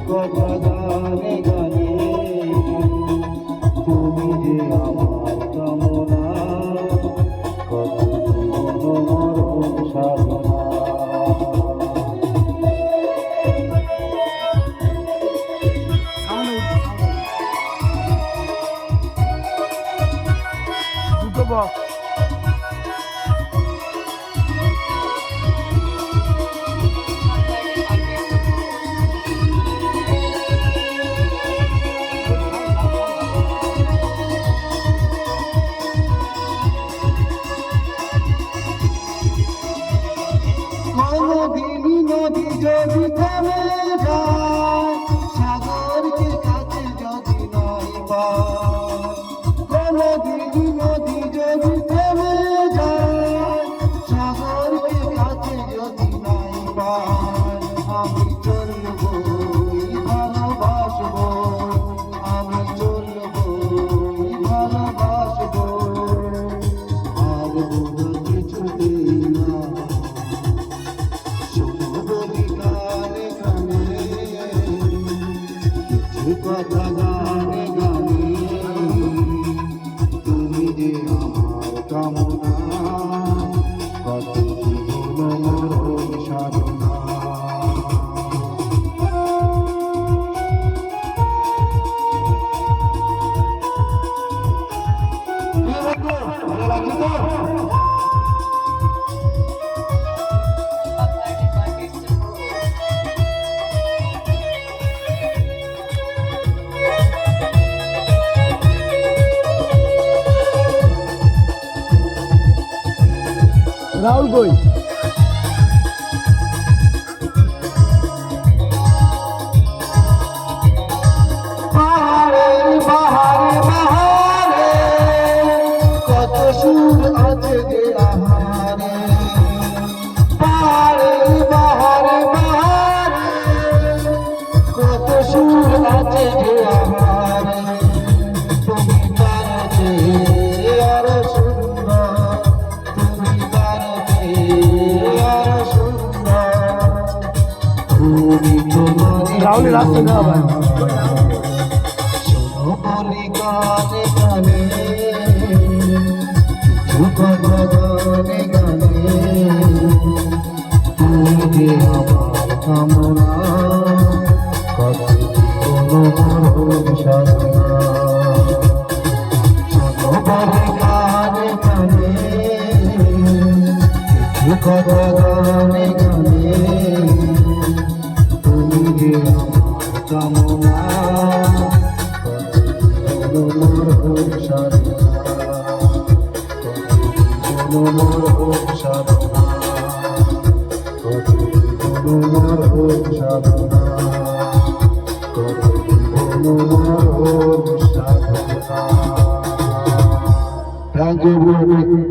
কথা গানে গানে তুমি যে আমার কামনা কত জীবন মরণ সাধনা। নদী যদি থেমে যায় সাগরকে কাছে যদি নাই পায়, নদী যদি থেমে যায় সাগরকে কাছে যদি নাই পায়, আমি চলবো ভালোবাসবো, আমি চলবো ভালোবাসবো, আর বোঝা কিছুতেই না কথা গানে গানে তুমি যে আমার কামনা কত জীবন মরণ সাধনা। राहुल कोई কত সুর আছে যে আহারে, বাহারে বাহারে কত সুর আছে যে আহারে, তুমি তার চেয়ে আরো সুন্দর, তুমি তার চেয়ে আরো সুন্দর, তুমি তোমার राहुल रास्ते ना भाई বলি গানে গানে কথা গানে গানে তুমি যে আমার কামনা কত জীবন মরণ সাধনা। বলি গানে গানে কথা গানে গানে তুমি যে আমার কামনা মরণ সাধনা, মরণ সাধনা, মরণ সাধনা, মরণ সাধনা। Thank you.